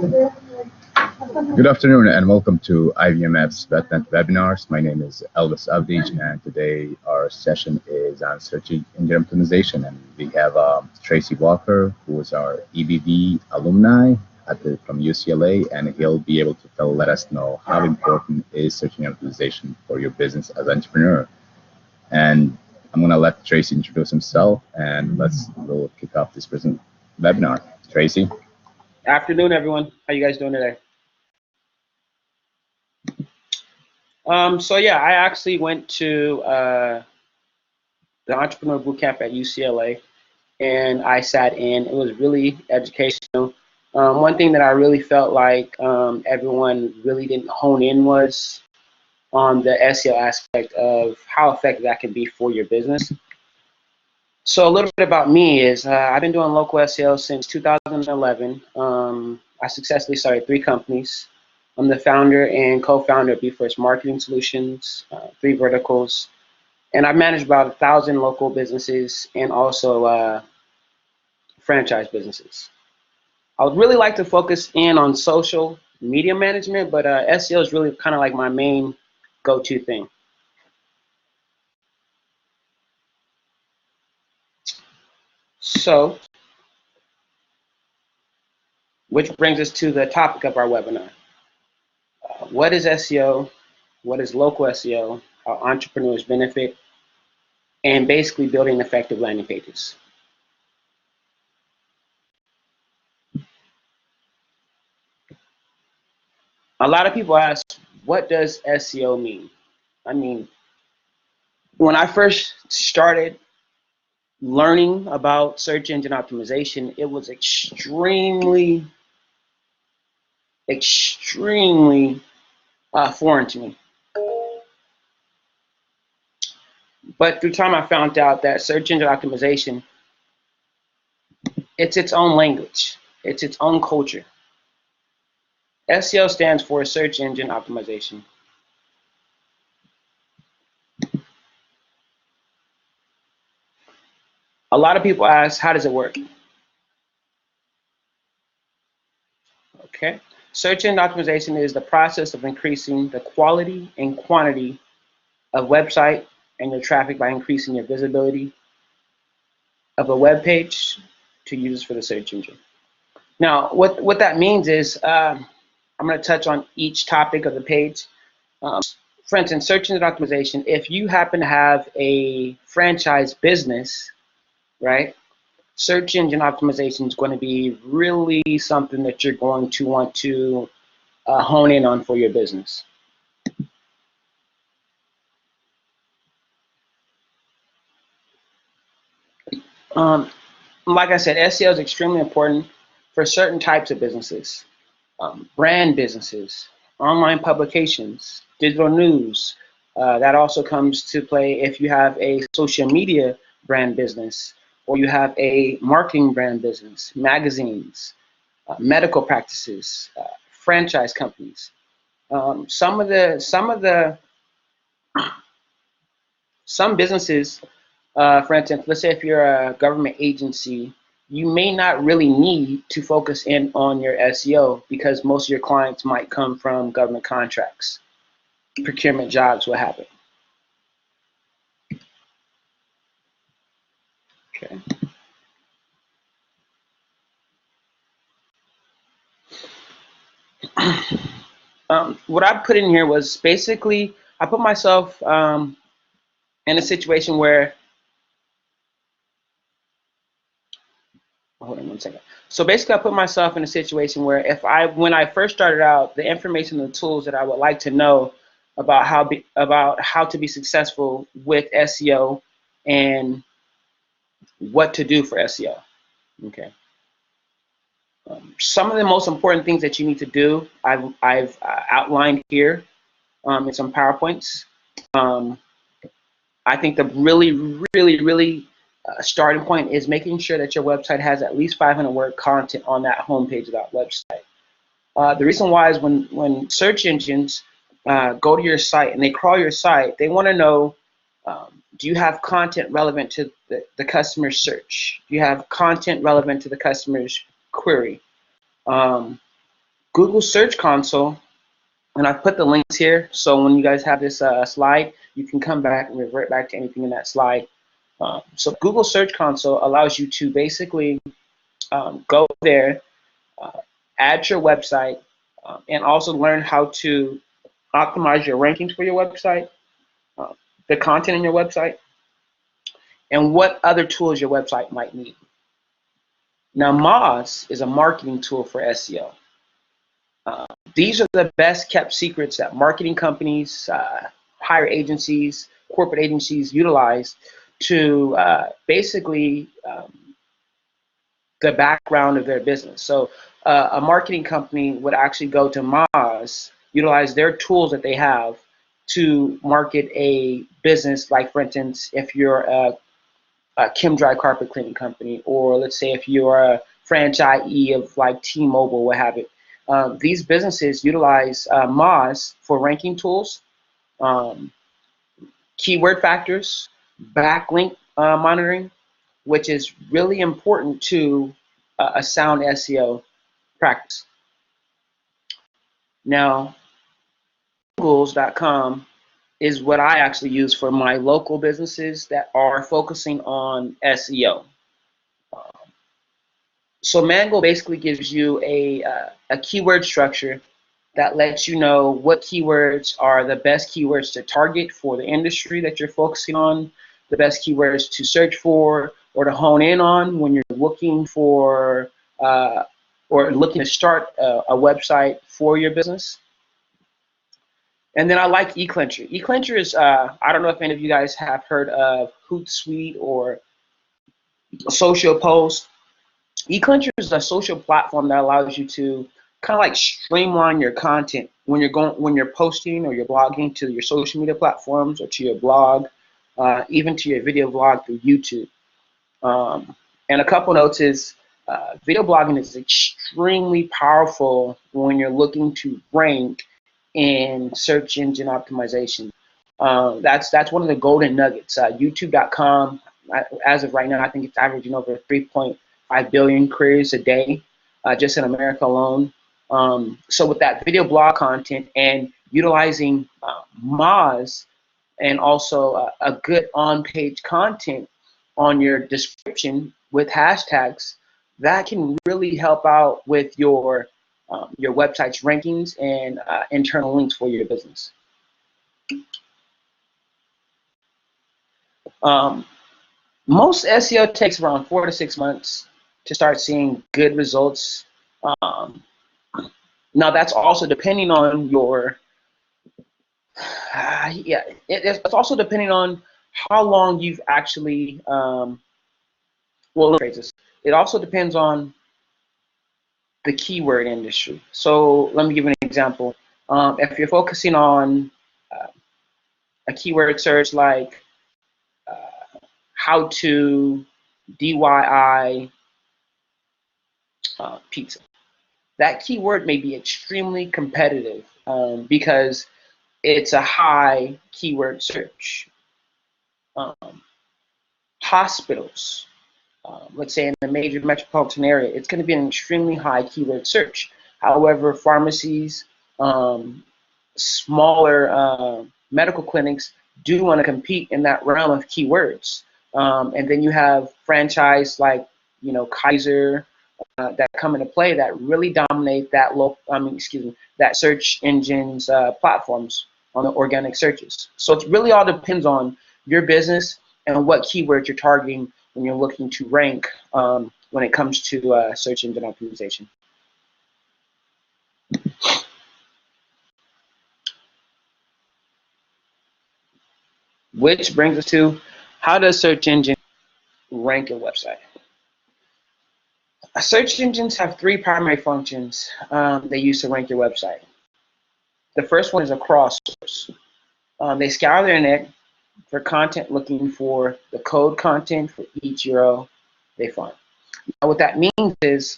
Good afternoon and welcome to IVMF's VetNet webinars. My name is Elvis Avdij and today our session is on search engine optimization, and we have Tracy Walker, who is our EBV alumni from UCLA, and he'll be able to let us know how important is search engine optimization for your business as an entrepreneur. And I'm going to let Tracy introduce himself, and we'll kick off this present webinar. Tracy. Afternoon, everyone. How you guys doing today? So yeah, I actually went to the Entrepreneur Bootcamp at UCLA, and I sat in. It was really educational. One thing that I really felt like everyone really didn't hone in was on the SEO aspect of how effective that can be for your business. So a little bit about me is I've been doing local SEO since 2011. I successfully started 3 companies. I'm the founder and co-founder of BeFirst Marketing Solutions, 3 verticals, and I've managed about 1,000 local businesses and also franchise businesses. I would really like to focus in on social media management, but SEO is really kind of like my main go-to thing. So, which brings us to the topic of our webinar. What is SEO? What is local SEO? How entrepreneurs benefit? And basically building effective landing pages. A lot of people ask, what does SEO mean? I mean, when I first started learning about search engine optimization, it was extremely foreign to me. But through time, I found out that search engine optimization, it's its own language. It's its own culture. SEO stands for search engine optimization. A lot of people ask, how does it work? Okay. Search engine optimization is the process of increasing the quality and quantity of website and your traffic by increasing your visibility of a web page to use for the search engine. Now, what that means is, I'm going to touch on each topic of the page. For instance, search engine optimization, if you happen to have a franchise business, right, search engine optimization is going to be really something that you're going to want to hone in on for your business. Like I said, SEO is extremely important for certain types of businesses, brand businesses, online publications, digital news. That also comes to play if you have a social media brand business, or you have a marketing brand business, magazines, medical practices, franchise companies. Some businesses, for instance, let's say if you're a government agency, you may not really need to focus in on your SEO because most of your clients might come from government contracts, procurement jobs, what have you. Okay. What I put in here was basically, I put myself in a situation where, hold on one second. So basically, I put myself in a situation where when I first started out, the information and the tools that I would like to know about how to be successful with SEO and what to do for SEO. Okay. Some of the most important things that you need to do, I've outlined here in some PowerPoints. I think the really starting point is making sure that your website has at least 500 word content on that homepage of that website. The reason why is when search engines go to your site and they crawl your site, they want to know, do you have content relevant to the customer's search? Do you have content relevant to the customer's query? Google Search Console, and I've put the links here, so when you guys have this slide, you can come back and revert back to anything in that slide. So Google Search Console allows you to basically go there, add your website, and also learn how to optimize your rankings for your website, the content in your website, and what other tools your website might need. Now, Moz is a marketing tool for SEO. These are the best kept secrets that marketing companies, hire agencies, corporate agencies utilize to basically the background of their business. So a marketing company would actually go to Moz, utilize their tools that they have to market a business. Like, for instance, if you're a Kim Dry carpet cleaning company, or let's say if you're a franchisee of like T-Mobile, what have it. These businesses utilize Moz for ranking tools, keyword factors, backlink monitoring, which is really important to a sound SEO practice. Now, Googles.com is what I actually use for my local businesses that are focusing on SEO. So Mango basically gives you a keyword structure that lets you know what keywords are the best keywords to target for the industry that you're focusing on, the best keywords to search for or to hone in on when you're looking for or looking to start a website for your business. And then I like eClincher. eClincher is, I don't know if any of you guys have heard of Hootsuite or Social Post. eClincher is a social platform that allows you to kind of like streamline your content when you're posting or you're blogging to your social media platforms or to your blog, even to your video blog through YouTube. And a couple notes is video blogging is extremely powerful when you're looking to rank in search engine optimization. That's one of the golden nuggets. YouTube.com, as of right now, I think it's averaging over 3.5 billion queries a day, just in America alone. So with that video blog content and utilizing Moz and also a good on-page content on your description with hashtags, that can really help out with your website's rankings and internal links for your business. Most SEO takes around 4 to 6 months to start seeing good results. Now that's also depending on your, it's also depending on how long you've actually, well, let me phrase this. It also depends on the keyword industry. So let me give you an example. If you're focusing on a keyword search like how to DIY pizza, that keyword may be extremely competitive because it's a high keyword search. Hospitals, let's say in the major metropolitan area, it's going to be an extremely high keyword search. However, pharmacies, smaller medical clinics do want to compete in that realm of keywords. And then you have franchise like, Kaiser, that come into play that really dominate that that search engines platforms on the organic searches. So it really all depends on your business and what keywords you're targeting when you're looking to rank when it comes to search engine optimization. Which brings us to, how does search engine rank your website? Search engines have three primary functions they use to rank your website. The first one is a crawl source. They scour the internet for content looking for the code content for each URL they find. Now, what that means is,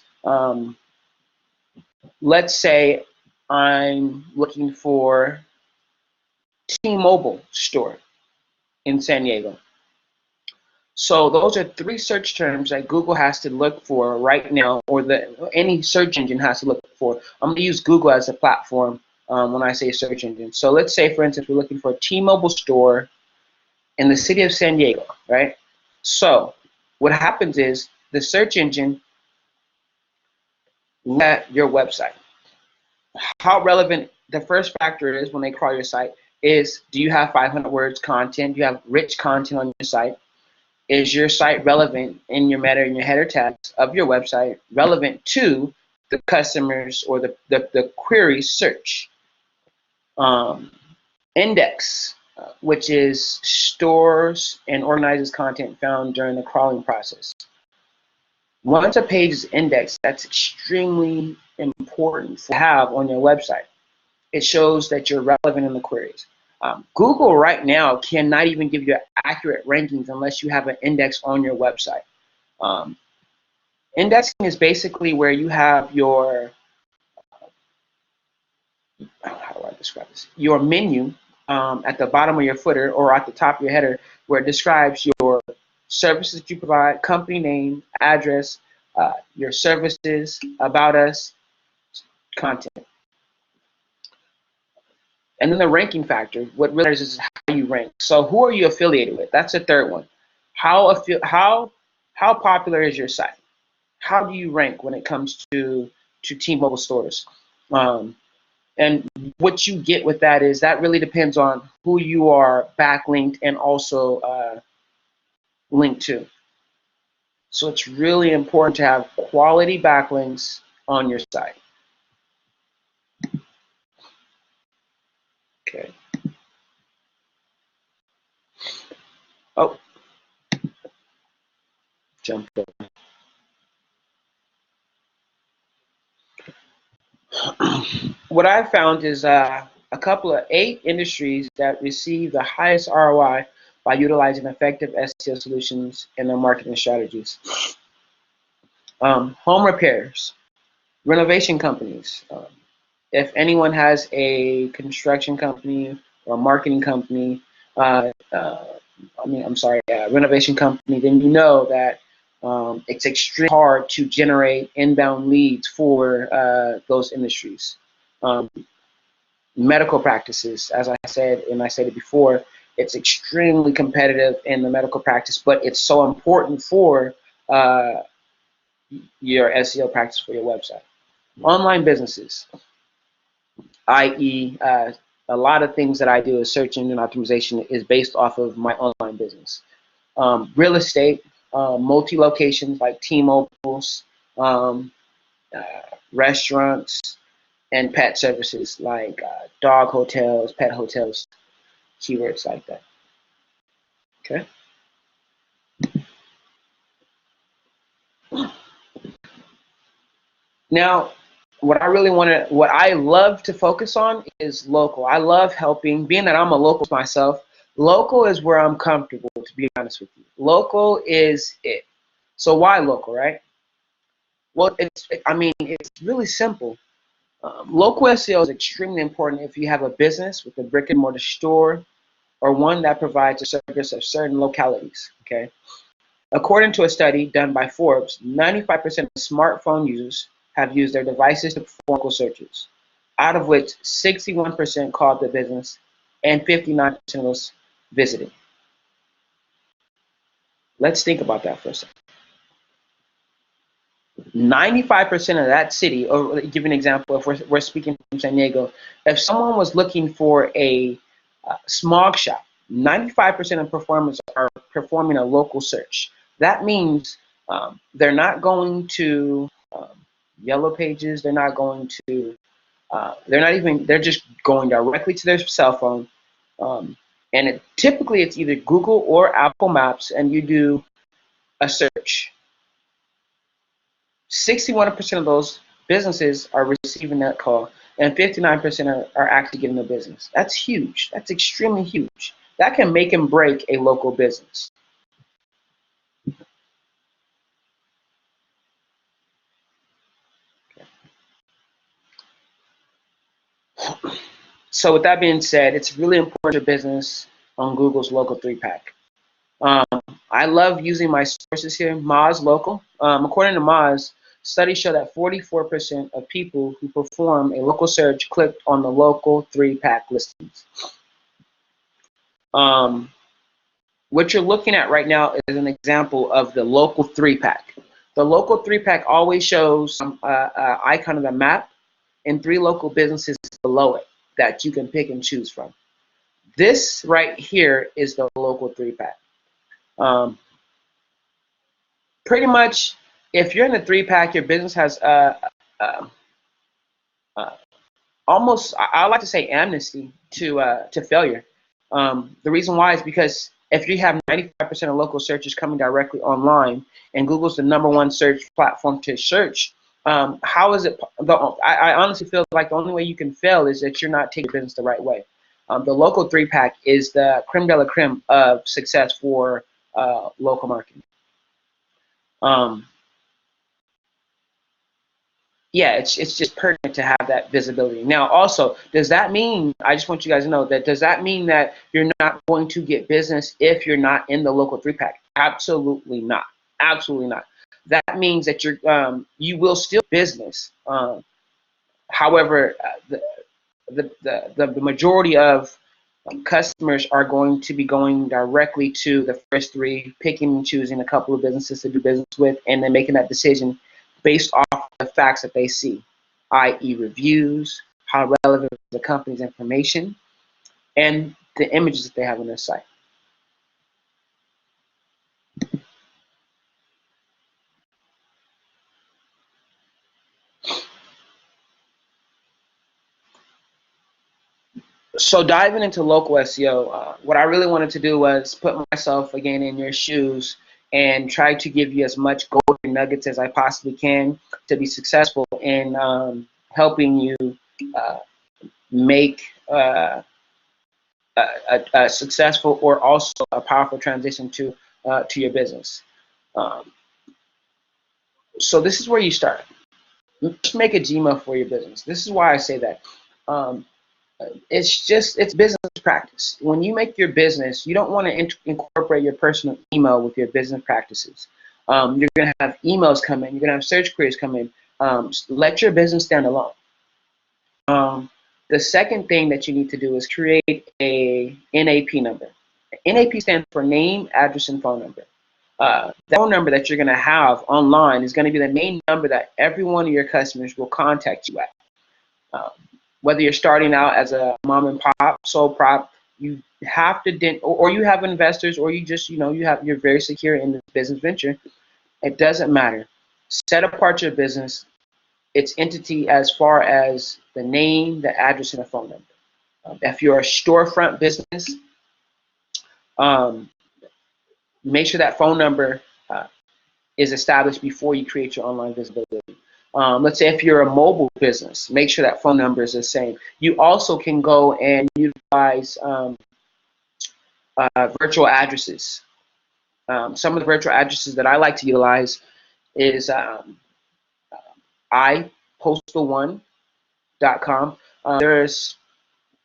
let's say I'm looking for T-Mobile store in San Diego. So those are three search terms that Google has to look for right now, or any search engine has to look for. I'm going to use Google as a platform when I say search engine. So let's say, for instance, we're looking for a T-Mobile store in the city of San Diego, right? So what happens is the search engine looks at your website. How relevant the first factor is when they crawl your site is, do you have 500 words content? Do you have rich content on your site? Is your site relevant in your meta and your header tags of your website, relevant to the customers or the query search? Index, which is stores and organizes content found during the crawling process. Once a page is indexed, that's extremely important to have on your website. It shows that you're relevant in the queries. Google right now cannot even give you accurate rankings unless you have an index on your website. Um, Indexing is basically where you have your, how do I describe this? Your menu at the bottom of your footer or at the top of your header, where it describes your services that you provide, company name, address, your services, about us, content. And then the ranking factor, what really matters is how you rank. So who are you affiliated with? That's the third one. How popular is your site? How do you rank when it comes to T-Mobile stores? And what you get with that is that really depends on who you are backlinked and also linked to. So it's really important to have quality backlinks on your site. Okay. Oh, jump over. What I found is a couple of 8 industries that receive the highest ROI by utilizing effective SEO solutions in their marketing strategies. Home repairs, renovation companies. If anyone has a construction company or a marketing company, renovation company, then you know that it's extremely hard to generate inbound leads for those industries. Medical practices, as I said, and I said it before, it's extremely competitive in the medical practice, but it's so important for uh, your SEO practice for your website. Online businesses, i.e., a lot of things that I do as search engine optimization is based off of my online business. Real estate, multi-locations like T-Mobiles, um, uh, restaurants, and pet services like dog hotels, pet hotels, keywords like that. Okay. Now, what I love to focus on is local. I love helping, being that I'm a local myself, local is where I'm comfortable, to be honest with you. Local is it. So why local, right? Well, it's really simple. Local SEO is extremely important if you have a business with a brick and mortar store or one that provides a service of certain localities, okay? According to a study done by Forbes, 95% of smartphone users have used their devices to perform local searches, out of which 61% called the business and 59% of those visited. Let's think about that for a second. 95% of that city, or give an example, if we're speaking from San Diego, if someone was looking for a smog shop, 95% of performers are performing a local search. That means they're not going to yellow pages, they're not going to, they're just going directly to their cell phone. And typically it's either Google or Apple Maps, and you do a search. 61% of those businesses are receiving that call, and 59% are actually getting the business. That's huge. That's extremely huge. That can make and break a local business. So with that being said, it's really important to business on Google's local 3-pack. I love using my sources here. Moz Local. According to Moz, studies show that 44% of people who perform a local search clicked on the local 3-pack listings. What you're looking at right now is an example of the local 3-pack. The local 3-pack always shows an icon of the map and 3 local businesses below it that you can pick and choose from. This right here is the local 3-pack. Pretty much, if you're in the 3-pack, your business has uh, almost, I like to say, amnesty to failure. The reason why is because if you have 95% of local searches coming directly online, and Google's the #1 search platform to search, how is it? I honestly feel like the only way you can fail is that you're not taking your business the right way. The local 3-pack is the creme de la creme of success for local marketing. Yeah, it's just pertinent to have that visibility. Now, also, does that mean, I just want you guys to know that, does that mean that you're not going to get business if you're not in the local 3-pack? Absolutely not. Absolutely not. That means that you will still business. However, the majority of customers are going to be going directly to the first 3, picking and choosing a couple of businesses to do business with, and then making that decision based off the facts that they see, i.e. reviews, how relevant is the company's information, and the images that they have on their site. So diving into local SEO, what I really wanted to do was put myself again in your shoes and try to give you as much golden nuggets as I possibly can to be successful in helping you make a successful or also a powerful transition to your business. So this is where you start. Just make a Gmail for your business. This is why I say that. It's business practice. When you make your business, you don't want to incorporate your personal email with your business practices. You're going to have emails come in. You're going to have search queries come in. Let your business stand alone. The second thing that you need to do is create a NAP number. NAP stands for name, address, and phone number. The phone number that you're going to have online is going to be the main number that every one of your customers will contact you at. Whether you're starting out as a mom and pop, sole prop, you have to, or you have investors, or you just, you're very secure in this business venture. It doesn't matter. Set apart your business, its entity, as far as the name, the address, and the phone number. If you're a storefront business, make sure that phone number is established before you create your online visibility. Let's say if you're a mobile business, make sure that phone number is the same. You also can go and utilize virtual addresses. Some of the virtual addresses that I like to utilize is ipostal1.com. They're as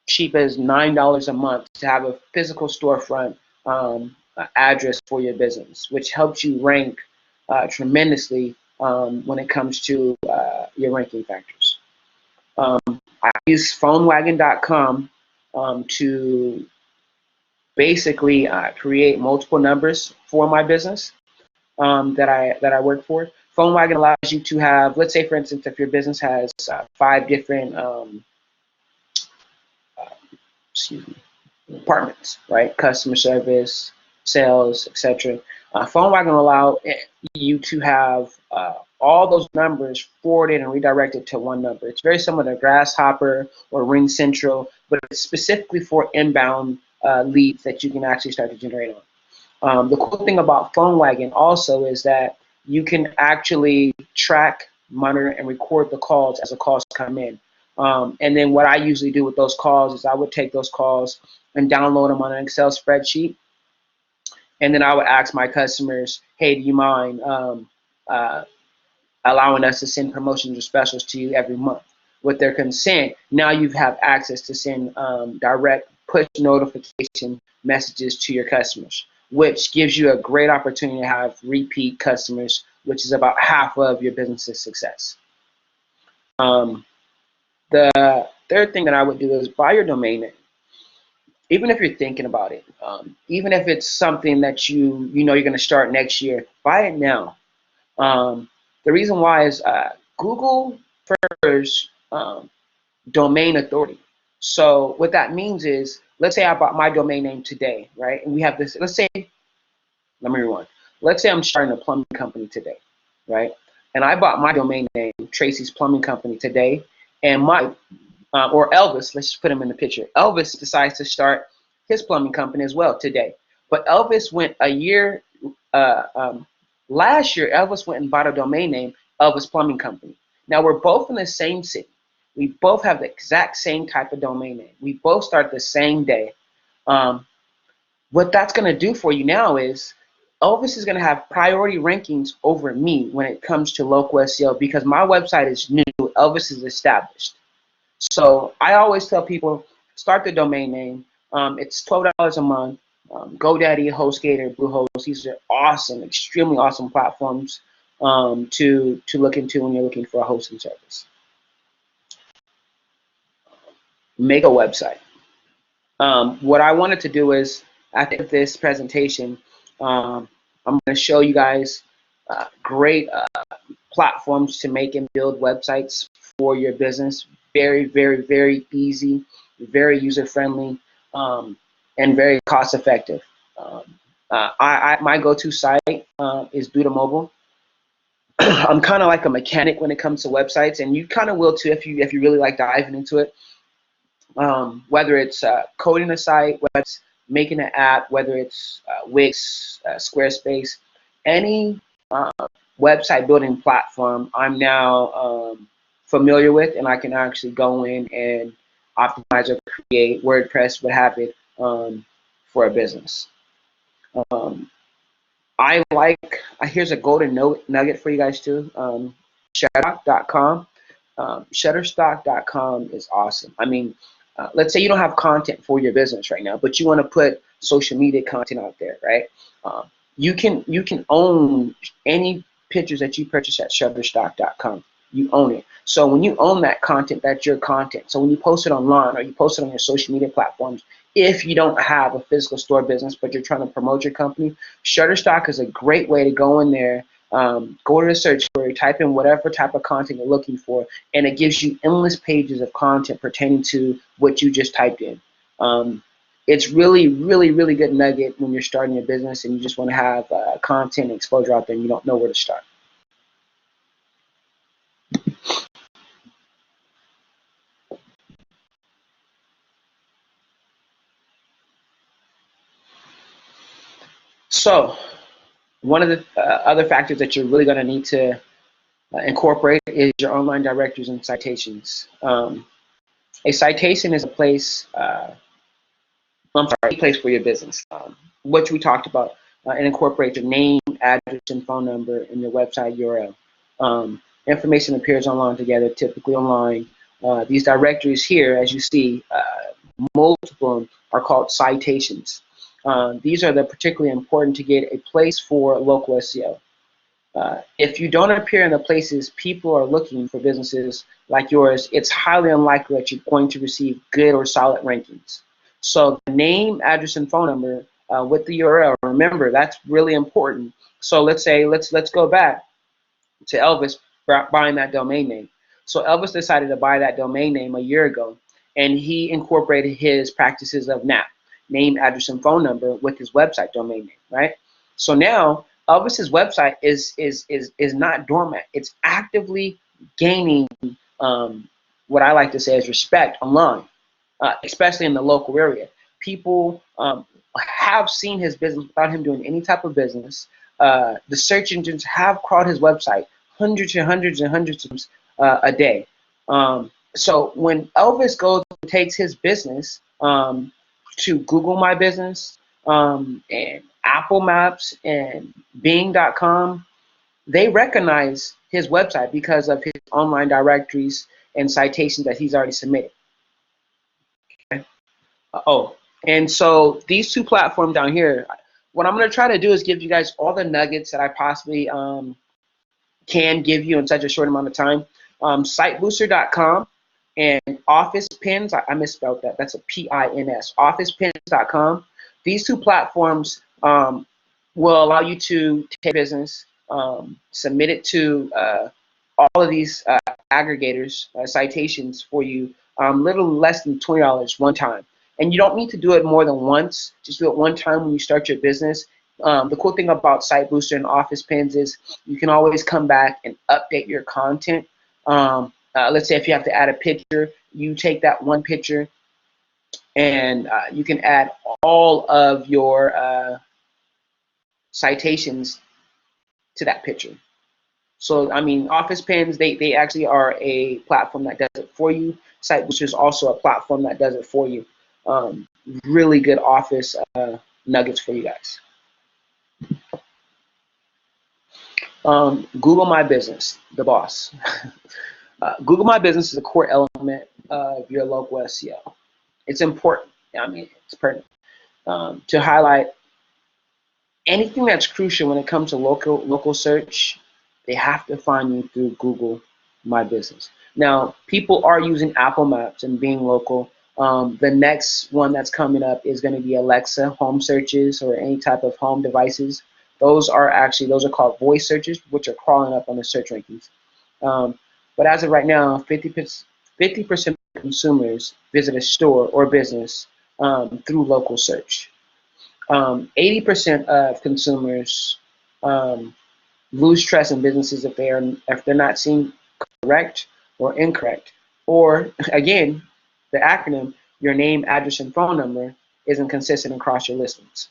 cheap as $9 a month to have a physical storefront address for your business, which helps you rank tremendously when it comes to your ranking factors. I use phonewagon.com to basically create multiple numbers for my business that I work for. PhoneWagon allows you to have, let's say, for instance, if your business has 5 different departments, right? Customer service, sales, etc. PhoneWagon will allow you to have all those numbers forwarded and redirected to one number. It's very similar to Grasshopper or Ring Central, but it's specifically for inbound leads that you can actually start to generate on. The cool thing about PhoneWagon also is that you can actually track, monitor, and record the calls as the calls come in. And then what I usually do with those calls is I would take those calls and download them on an Excel spreadsheet. And then I would ask my customers, hey, do you mind allowing us to send promotions or specials to you every month? With their consent, now you have access to send direct push notification messages to your customers. which gives you a great opportunity to have repeat customers, which is about half of your business's success. The third thing that I would do is buy your domain name. Even if you're thinking about it, even if it's something that you know you're going to start next year, buy it now. The reason why is Google prefers domain authority. So what that means is, let's say I bought my domain name today, right? And we have this, let's say, let me rewind. Let's say I'm starting a plumbing company today, right? And I bought my domain name, Tracy's Plumbing Company, today, and my or Elvis, let's just put him in the picture. Elvis decides to start his plumbing company as well today. But Elvis went a year, last year, Elvis went and bought a domain name, Elvis Plumbing Company. Now we're both in the same city. We both have the exact same type of domain name. We both start the same day. What that's going to do for you now is Elvis is going to have priority rankings over me when it comes to local SEO because my website is new. Elvis is established. So I always tell people, start the domain name. It's $12 a month. GoDaddy, HostGator, Bluehost, these are awesome, extremely awesome platforms to look into when you're looking for a hosting service. Make a website. What I wanted to do is, after this presentation, I'm going to show you guys great platforms to make and build websites for your business. Very, very, very easy, very user-friendly, and very cost-effective. My go-to site is Buda Mobile. I'm kind of like a mechanic when it comes to websites, and you kind of will too if you really like diving into it. Whether it's coding a site, whether it's making an app, whether it's Wix, Squarespace, any website building platform I'm now familiar with, and I can actually go in and optimize or create WordPress, what have it, for a business. Here's a golden nugget for you guys too, Shutterstock.com. Shutterstock.com is awesome. I mean, let's say you don't have content for your business right now, but you want to put social media content out there, right? You can own any pictures that you purchase at Shutterstock.com. You own it. So when you own that content, that's your content. So when you post it online or you post it on your social media platforms, if you don't have a physical store business but you're trying to promote your company, Shutterstock is a great way to go in there. Go to the search query, type in whatever type of content you're looking for, and it gives you endless pages of content pertaining to what you just typed in. It's really, really, really good nugget when you're starting your business and you just want to have content and exposure out there and you don't know where to start. So one of the other factors that you're really going to need to incorporate is your online directories and citations. A citation is a place, a place for your business, which we talked about, and incorporate your name, address, and phone number in your website URL. Information appears online together, typically online. These directories here, as you see, multiple of them are called citations. These are particularly important to get a place for local SEO. If you don't appear in the places people are looking for businesses like yours, it's highly unlikely that you're going to receive good or solid rankings. So the name, address, and phone number with the URL, remember, that's really important. So let's go back to Elvis buying that domain name. So Elvis decided to buy that domain name a year ago, and he incorporated his practices of NAP, name, address, and phone number, with his website domain name, right? So now Elvis's website is not dormant. It's actively gaining what I like to say is respect online, especially in the local area. People have seen his business without him doing any type of business. The search engines have crawled his website hundreds and hundreds and hundreds of times a day. So when Elvis goes and takes his business to Google My Business and Apple Maps and Bing.com, they recognize his website because of his online directories and citations that he's already submitted. Okay. And so these two platforms down here, what I'm going to try to do is give you guys all the nuggets that I possibly can give you in such a short amount of time. Sitebooster.com and Office Pins, I misspelled that. That's a P-I-N-S, officepins.com. These two platforms will allow you to take business, submit it to all of these aggregators, citations for you, little less than $20 one time. And you don't need to do it more than once. Just do it one time when you start your business. The cool thing about SiteBooster and Office Pins is you can always come back and update your content. Let's say if you have to add a picture, you take that one picture and you can add all of your citations to that picture. So, I mean, Office Pins, they actually are a platform that does it for you. SiteBooster is also a platform that does it for you. Really good Office nuggets for you guys. Google My Business, the boss. Google My Business is a core element of your local SEO. It's important. I mean, it's pertinent to highlight anything that's crucial when it comes to local search. They have to find you through Google My Business. Now, people are using Apple Maps and being local. The next one that's coming up is going to be Alexa home searches or any type of home devices. Those are called voice searches, which are crawling up on the search rankings. But as of right now, 50% of consumers visit a store or business through local search. 80% of consumers lose trust in businesses if they're not seen correct or incorrect, or again, the acronym, your name, address, and phone number isn't consistent across your listings.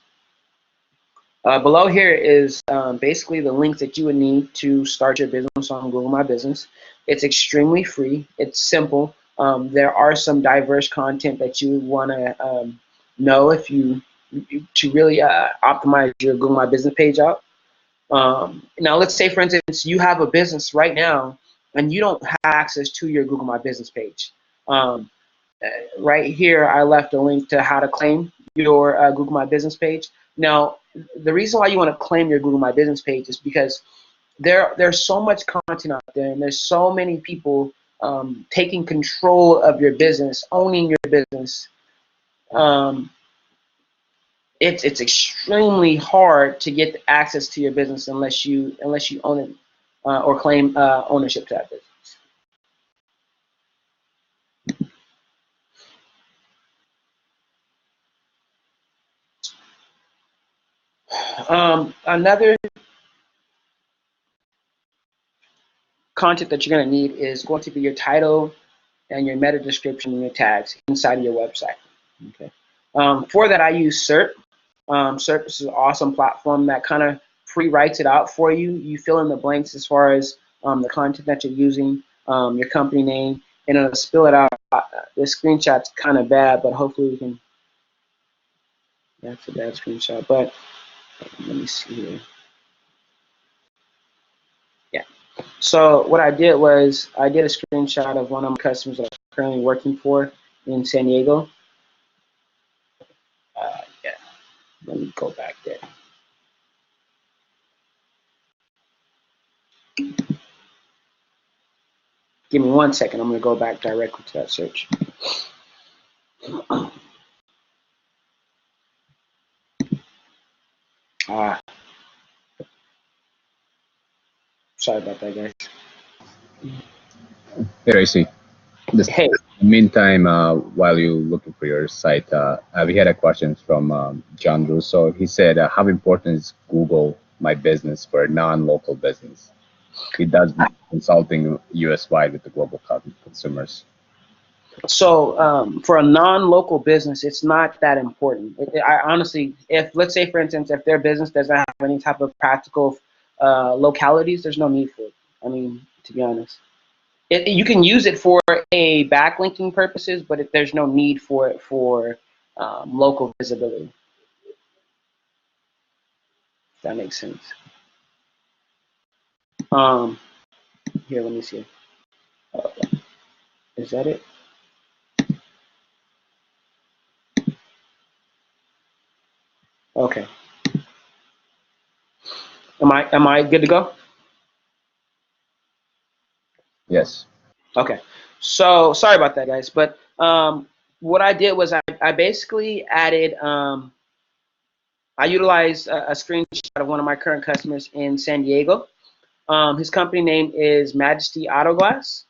Below here is basically the links that you would need to start your business on Google My Business. It's extremely free. It's simple. There are some diverse content that you want to know if you to really optimize your Google My Business page out. Now, let's say, for instance, you have a business right now and you don't have access to your Google My Business page. Right here, I left a link to how to claim your Google My Business page. Now, the reason why you want to claim your Google My Business page is because there's so much content out there, and there's so many people taking control of your business, owning your business. It's extremely hard to get access to your business unless you own it or claim ownership to that business. Another content that you're going to need is going to be your title and your meta description and your tags inside of your website. Okay. For that, I use SERP. SERP is an awesome platform that kind of pre-writes it out for you. You fill in the blanks as far as the content that you're using, your company name, and it'll spill it out. The screenshot's kind of bad, but hopefully we can. That's a bad screenshot, but let me see here. Yeah. So what I did was I did a screenshot of one of my customers that I'm currently working for in San Diego. Yeah. Let me go back there. Give me 1 second. I'm going to go back directly to that search. Sorry about that, guys. Hey, Tracy. Hey. In the meantime, while you're looking for your site, we had a question from John Russo. He said, how important is Google My Business for a non-local business? He does consulting US-wide with the global consumers. So for a non-local business, it's not that important. I honestly, if let's say, for instance, if their business doesn't have any type of practical localities, there's no need for it. I mean, to be honest. You can use it for a backlinking purposes, but there's no need for it for local visibility. If that makes sense. Here, let me see. Is that it? Okay. Am I good to go? Yes. Okay. So sorry about that, guys. But what I did was I basically added I utilized a screenshot of one of my current customers in San Diego. His company name is Majesty Auto Glass.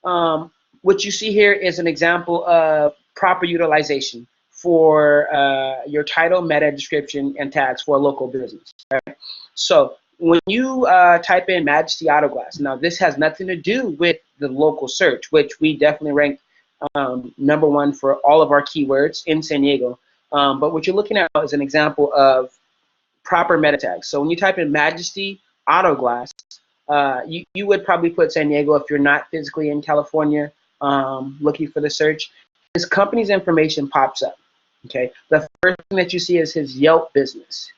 What you see here is an example of proper utilization for your title, meta description, and tags for a local business. Right? So when you type in Majesty Auto Glass, now this has nothing to do with the local search, which we definitely rank #1 for all of our keywords in San Diego. But what you're looking at is an example of proper meta tags. So when you type in Majesty Auto Glass, you would probably put San Diego if you're not physically in California looking for the search. His company's information pops up. Okay, the first thing that you see is his Yelp business.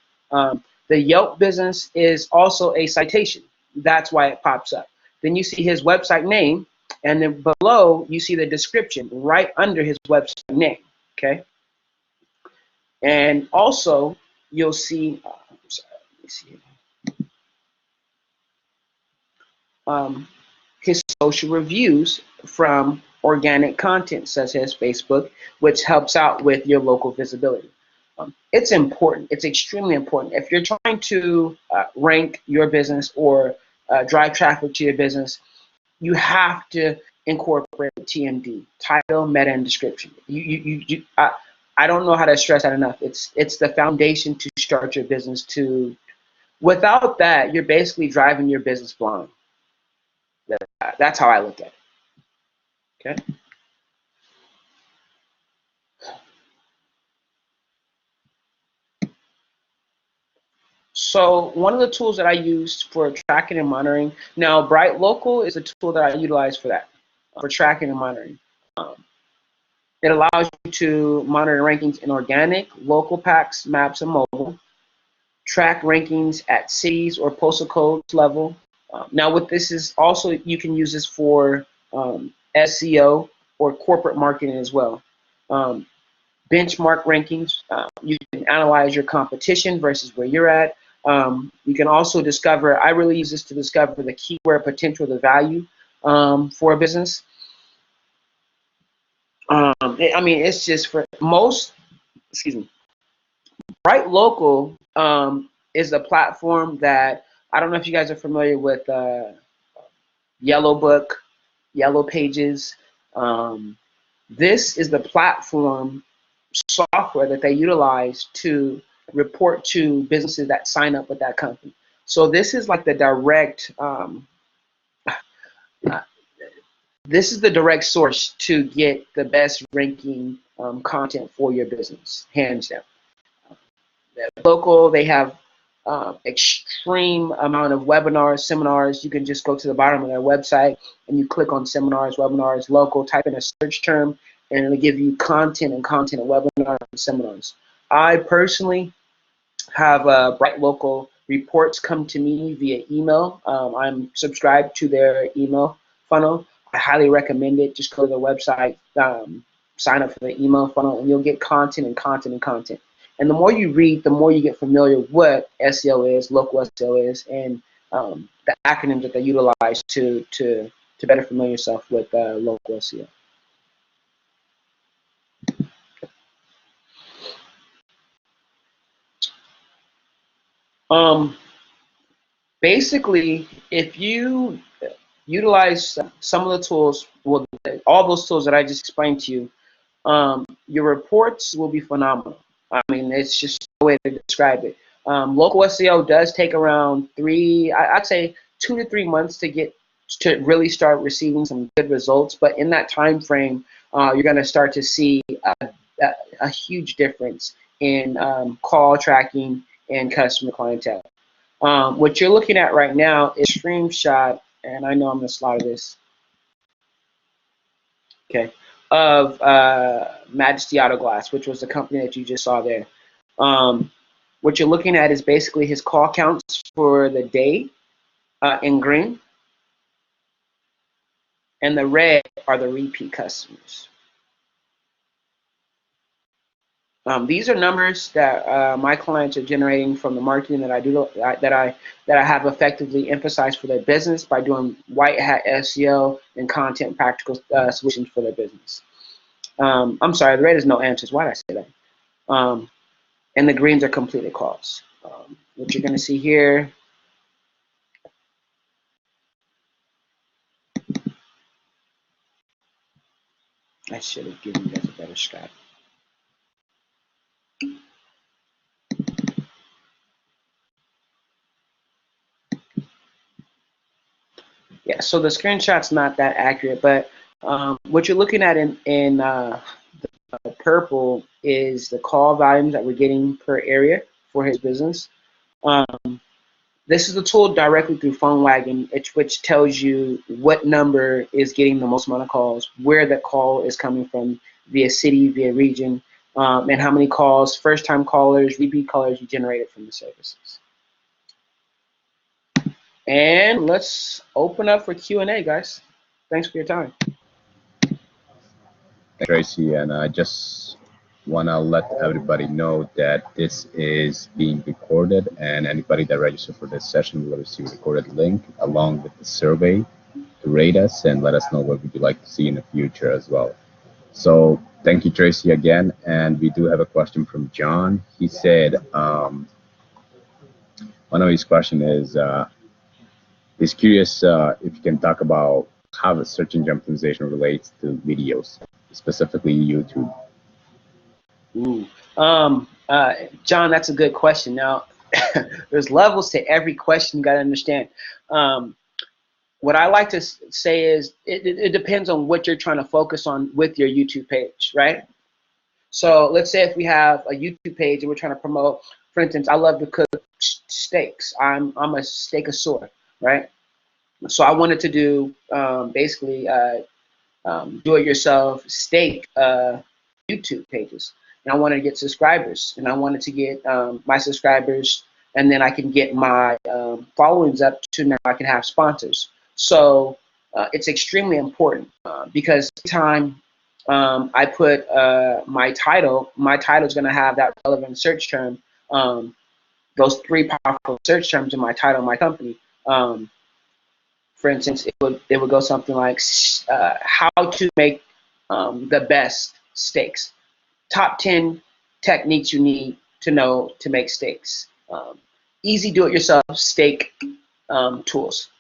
The Yelp business is also a citation. That's why it pops up. Then you see his website name, and then below you see the description right under his website name. Okay, and also you'll see. I'm sorry, let me see. Um, his social reviews from organic content such as Facebook, which helps out with your local visibility. It's important. It's extremely important. If you're trying to rank your business or drive traffic to your business, you have to incorporate TMD, title, meta, and description. I don't know how to stress that enough. It's the foundation to start your business. Without that, you're basically driving your business blind. That's how I look at it. Okay. So one of the tools that I used for tracking and monitoring. Now, Bright Local is a tool that I utilize for that, for tracking and monitoring. Um, it allows you to monitor rankings in organic, local packs, maps, and mobile. Track rankings at cities or postal codes level. Now, what this is also, you can use this for SEO or corporate marketing as well. Um, Benchmark rankings. You can analyze your competition versus where you're at. You can also discover, I really use this to discover the keyword potential, the value for a business. I mean, it's just for most, excuse me, Bright Local is a platform that, I don't know if you guys are familiar with Yellow Book, Yellow Pages. Um, this is the platform software that they utilize to report to businesses that sign up with that company. So this is like the direct, this is the direct source to get the best ranking content for your business, hands down. Local, they have extreme amount of webinars, seminars. You can just go to the bottom of their website and you click on seminars, webinars, local, type in a search term, and it'll give you content and webinars and seminars. I personally have Bright Local reports come to me via email. I'm subscribed to their email funnel. I highly recommend it. Just go to the website, sign up for the email funnel, and you'll get content and content and content. And the more you read, the more you get familiar with what SEO is, local SEO is, and the acronyms that they utilize to better familiar yourself with local SEO. Um, Basically, if you utilize some of the tools, well, all those tools that I just explained to you, your reports will be phenomenal. I mean, it's just a way to describe it. Local SEO does take around I'd say 2 to 3 months to really start receiving some good results. But in that time frame, you're going to start to see a huge difference in call tracking and customer clientele. What you're looking at right now is a screenshot, and I know I'm going to slaughter this. Okay, of Majesty Auto Glass, which was the company that you just saw there. What you're looking at is basically his call counts for the day in green, and the red are the repeat customers. These are numbers that my clients are generating from the marketing that I do, that I have effectively emphasized for their business by doing white hat SEO and content practical solutions for their business. I'm sorry, the red is no answers. Why did I say that? And the greens are completed calls. What you're going to see here. I should have given you guys a better shot. Yeah, so the screenshot's not that accurate, but what you're looking at in purple is the call volumes that we're getting per area for his business. This is a tool directly through PhoneWagon, which tells you what number is getting the most amount of calls, where the call is coming from, via city, via region, and how many calls, first-time callers, repeat callers you generated from the services. And let's open up for Q&A, guys. Thanks for your time. Tracy, and I just want to let everybody know that this is being recorded, and anybody that registers for this session will receive a recorded link along with the survey to rate us and let us know what would you like to see in the future as well. So thank you, Tracy, again. And we do have a question from John. He said one of his questions is he's curious if you can talk about how the search engine optimization relates to videos, specifically YouTube. Ooh. John, that's a good question. Now, there's levels to every question, you got to understand. What I like to say is it depends on what you're trying to focus on with your YouTube page, right? So let's say if we have a YouTube page and we're trying to promote, for instance, I love to cook steaks. I'm a steakosaur, right? So I wanted to do basically do-it-yourself steak YouTube pages, and I wanted to get subscribers, and I wanted to get my subscribers, and then I can get my followings up to now I can have sponsors. So it's extremely important because anytime I put my title is going to have that relevant search term, those three powerful search terms in my title of my company. For instance, it would go something like how to make the best steaks. Top 10 techniques you need to know to make steaks. Easy do-it-yourself steak tools.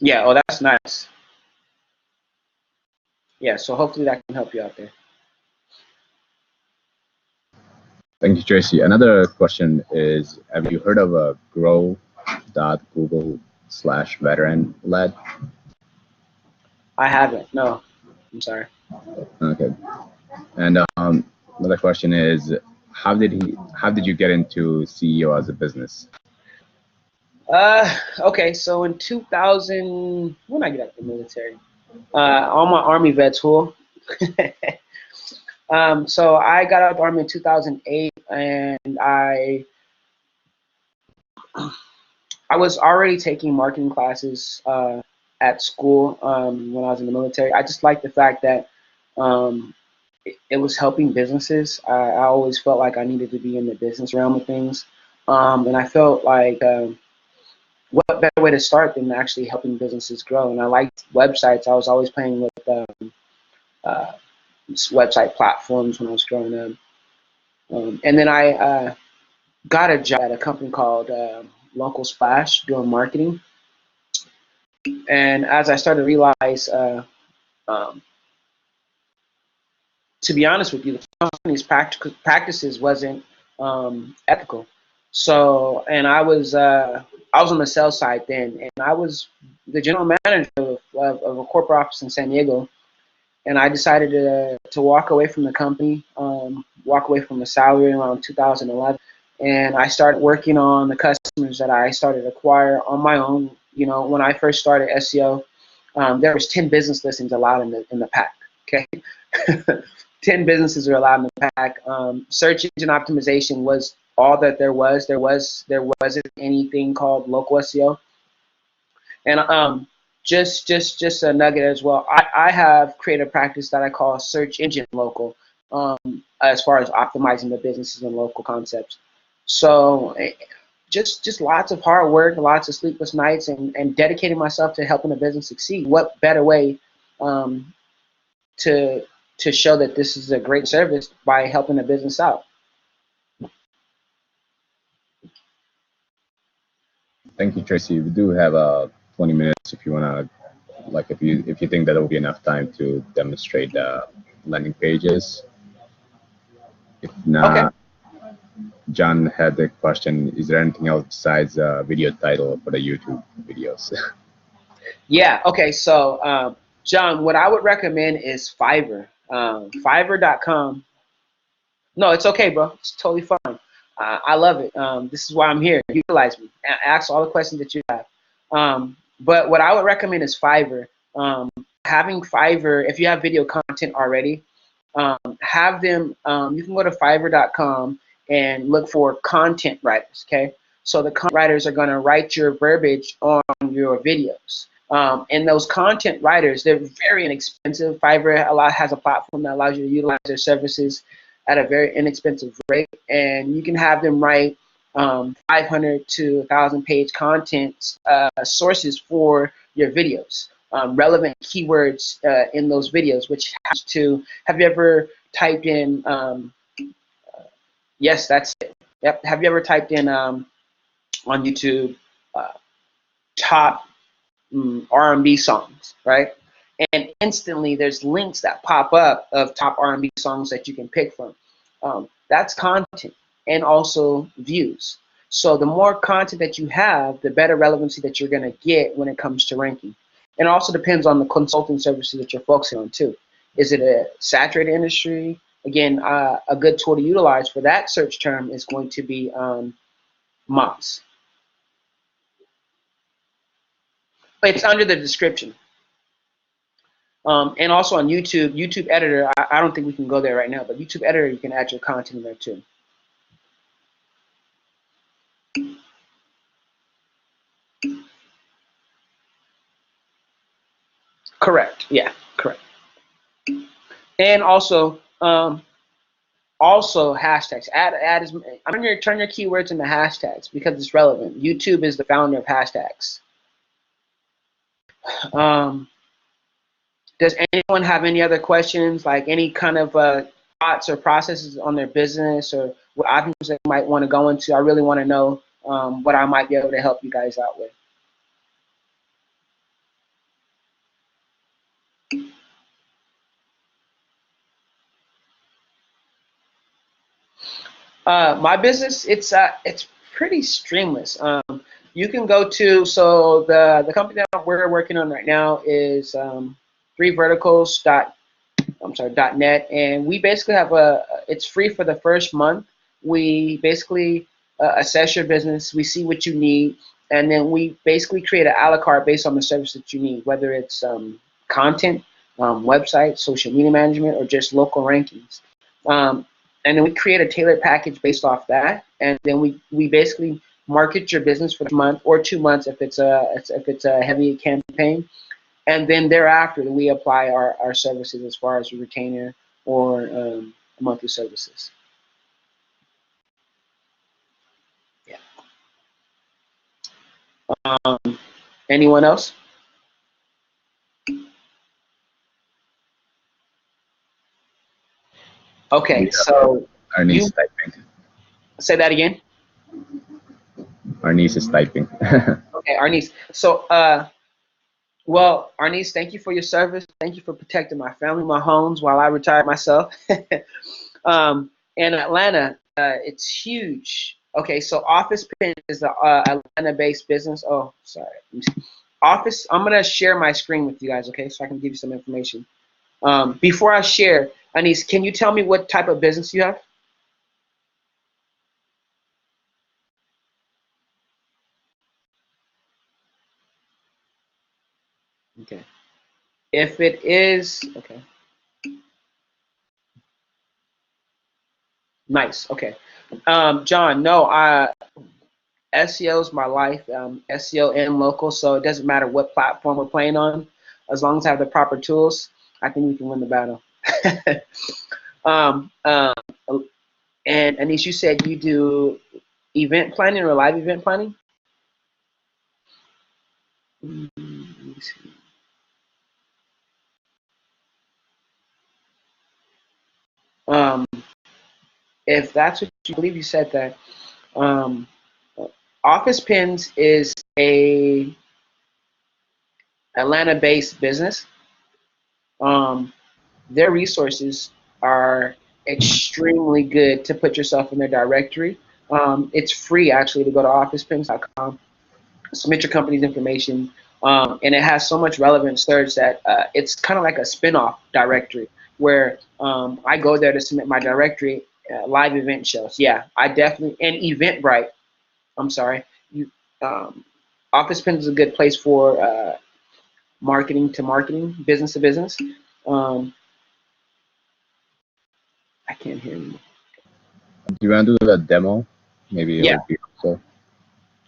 Yeah, oh, that's nice. Yeah, so hopefully that can help you out there. Thank you, Tracy. Another question is, have you heard of a grow.google/veteran led? I haven't, no. I'm sorry. Okay. And another question is, how did you get into CEO as a business? Okay, so in 2000, when I get out of the military, on my Army vet tool. So I got out of the Army in 2008, and I was already taking marketing classes at school when I was in the military. I just liked the fact that it was helping businesses. I always felt like I needed to be in the business realm of things, and I felt like what better way to start than actually helping businesses grow? And I liked websites. I was always playing with website platforms when I was growing up. And then I got a job at a company called Local Splash doing marketing. And as I started to realize, um, to be honest with you, the company's practices wasn't ethical. So, and I was on the sales side then, and I was the general manager of a corporate office in San Diego. And I decided to walk away from the company, walk away from the salary around 2011, and I started working on the customers that I started to acquire on my own. You know, when I first started SEO, there was 10 business listings allowed in the pack. Okay, 10 businesses are allowed in the pack. Search engine optimization was all that there was. There wasn't anything called local SEO, and just a nugget as well. I have created a practice that I call search engine local, as far as optimizing the businesses and local concepts. So just lots of hard work, lots of sleepless nights, and dedicating myself to helping a business succeed. What better way um, to show that this is a great service by helping a business out? Thank you, Tracy. We do have 20 minutes if you wanna, like, if you think that will be enough time to demonstrate the landing pages. If Okay. not, John had the question: is there anything else besides video title for the YouTube videos? Yeah. Okay. So, John, what I would recommend is Fiverr. Fiverr.com. No, it's okay, bro. It's totally fine. I love it. This is why I'm here. Utilize me. Ask all the questions that you have. But what I would recommend is Fiverr. Having Fiverr, if you have video content already, have them. You can go to Fiverr.com and look for content writers. Okay, so the content writers are going to write your verbiage on your videos. And those content writers, they're very inexpensive. Fiverr has a platform that allows you to utilize their services at a very inexpensive rate, and you can have them write 500 to 1,000 page content sources for your videos, relevant keywords in those videos, which has to, have you ever typed in, yes, that's it. Yep. Have you ever typed in on YouTube uh, top R&B songs, right? And instantly there's links that pop up of top R&B songs that you can pick from. That's content and also views. So the more content that you have, the better relevancy that you're going to get when it comes to ranking. And it also depends on the consulting services that you're focusing on too. Is it a saturated industry? Again, a good tool to utilize for that search term is going to be Moz. It's under the description. And also on YouTube, YouTube Editor, I don't think we can go there right now, but YouTube Editor, you can add your content in there too. Correct. Yeah, correct. And also hashtags. Turn your keywords into hashtags because it's relevant. YouTube is the founder of hashtags. Um, does anyone have any other questions, like any kind of thoughts or processes on their business or what items they might want to go into? I really want to know what I might be able to help you guys out with. My business, it's pretty streamless. You can go to, so the company that we're working on right now is 3verticals dot I'm sorry .net, and we basically have it's free for the first month. We basically assess your business, we see what you need, and then we basically create an a la carte based on the service that you need, whether it's content, website, social media management, or just local rankings. Um, and then we create a tailored package based off that, and then we basically market your business for a month or 2 months if it's a heavy campaign, and then thereafter we apply our services as far as a retainer or monthly services. Yeah. Anyone else? We Okay, have so our niece you typing. say that again. Our niece is typing. Okay, Arnice. So, well, Arnice, thank you for your service. Thank you for protecting my family, my homes while I retire myself. In Atlanta, it's huge. Okay, so Office Pen is the Atlanta-based business. Oh, sorry. Office. I'm gonna share my screen with you guys, okay, so I can give you some information. Before I share, Anise, can you tell me what type of business you have? Okay. If it is, okay, nice. Okay. John, no, SEO is my life. SEO and local, so it doesn't matter what platform we're playing on, as long as I have the proper tools. I think we can win the battle. um, um, and Anish, you said you do event planning or live event planning. Let me see. Um, if that's what you believe, you said that. Um, Office Pins is a Atlanta-based business. Um, their resources are extremely good to put yourself in their directory. It's free actually to go to officepins.com, submit your company's information, and it has so much relevant search that it's kind of like a spin-off directory where I go there to submit my directory, live event shows. Yeah, I definitely, and Eventbrite. I'm sorry, you, um, Office Pins is a good place for marketing to marketing, business to business. Um, I can't hear you. Do you want to do a demo? Maybe it Yeah, would be helpful.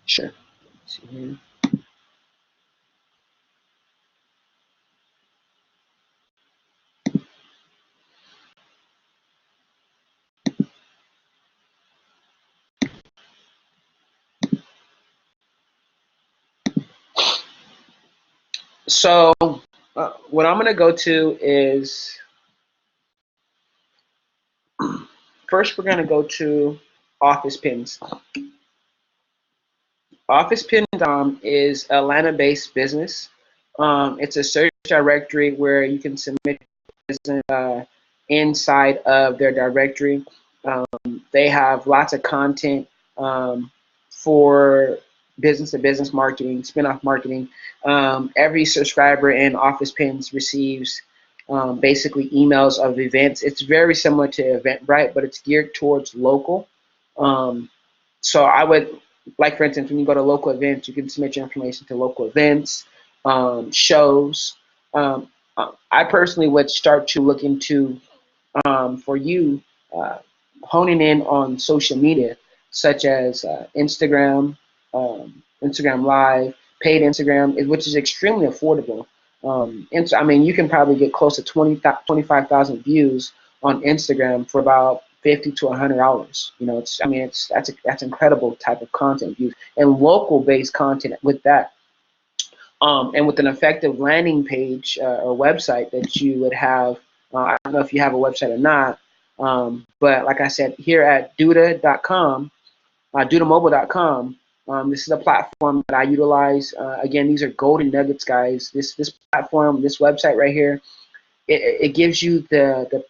sure. Let's see here. So what I'm going to go to is first we're going to go to Office Pins. Office Pins is Atlanta-based business. It's a search directory where you can submit inside of their directory. They have lots of content for business-to-business marketing, spin-off marketing. Every subscriber in Office Pins receives basically emails of events. It's very similar to Eventbrite, but it's geared towards local. Um, so I would, like for instance, when you go to local events, you can submit your information to local events, shows. I personally would start to look into for you uh, honing in on social media such as Instagram, Instagram Live, paid Instagram, which is extremely affordable. I mean, you can probably get close to 25,000 views on Instagram for about 50 to $100. You know, I mean, that's incredible type of content views and local based content with that. And with an effective landing page or website that you would have, I don't know if you have a website or not, but like I said, here at Duda.com, DudaMobile.com, this is a platform that I utilize. Again, these are golden nuggets, guys. This platform, this website right here, it gives you the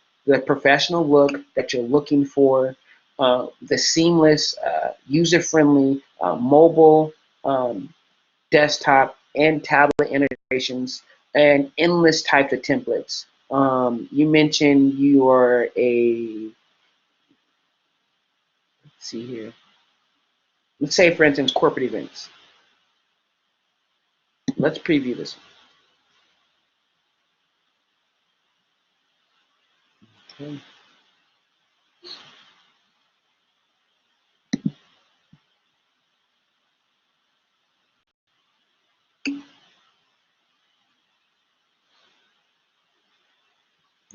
professional look that you're looking for, the seamless, user-friendly, mobile. Desktop and tablet integrations, and endless types of templates. You mentioned you are a, let's see here, let's say for instance, corporate events. Let's preview this. Okay.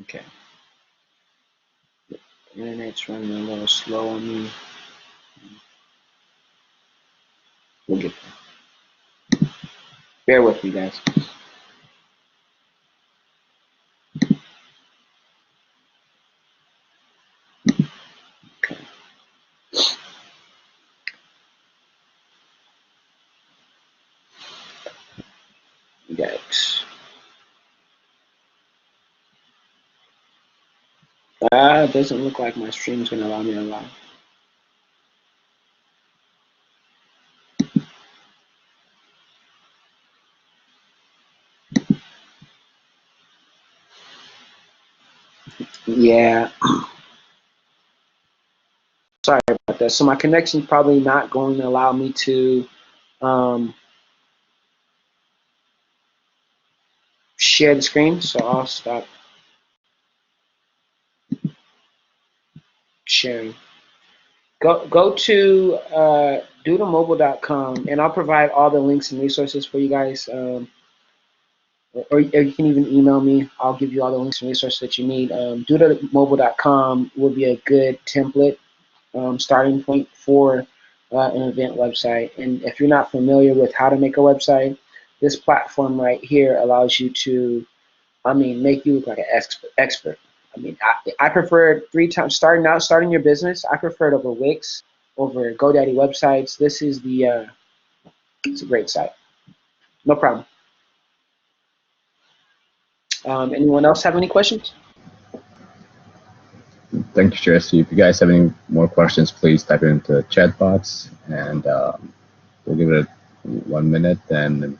Okay. Internet's running a little slow on me. We'll get there. Bear with me, guys. Okay. Yikes. It doesn't look like my stream's gonna allow me to live. Yeah, sorry about that. So my connection's probably not going to allow me to um, share the screen, so I'll stop sharing. Go to doodlemobile.com, and I'll provide all the links and resources for you guys. Or you can even email me. I'll give you all the links and resources that you need. Doodlemobile.com will be a good template starting point for an event website. And if you're not familiar with how to make a website, this platform right here allows you to, make you look like an expert. I prefer 3 times starting your business. I prefer it over Wix, over GoDaddy websites. This is it's a great site. No problem. Anyone else have any questions? Thank you, Tracy. If you guys have any more questions, please type it into the chat box, and we'll give it 1 minute. And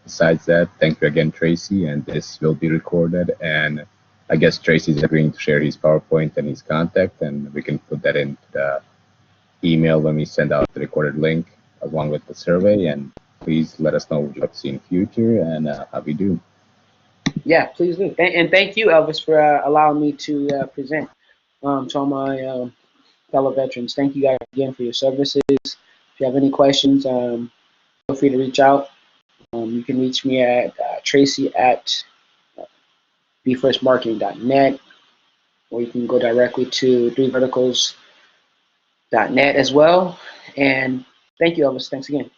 besides that, thank you again, Tracy. And this will be recorded. And I guess Tracy's agreeing to share his PowerPoint and his contact, and we can put that into the email when we send out the recorded link along with the survey. And please let us know what you'd like to see in the future and how we do. Yeah, please do. And thank you, Elvis, for allowing me to present to all my fellow veterans. Thank you guys again for your services. If you have any questions, feel free to reach out. You can reach me at Tracy at bfirstmarketing.net, or you can go directly to 3verticals.net as well. And thank you, Elvis. Thanks again.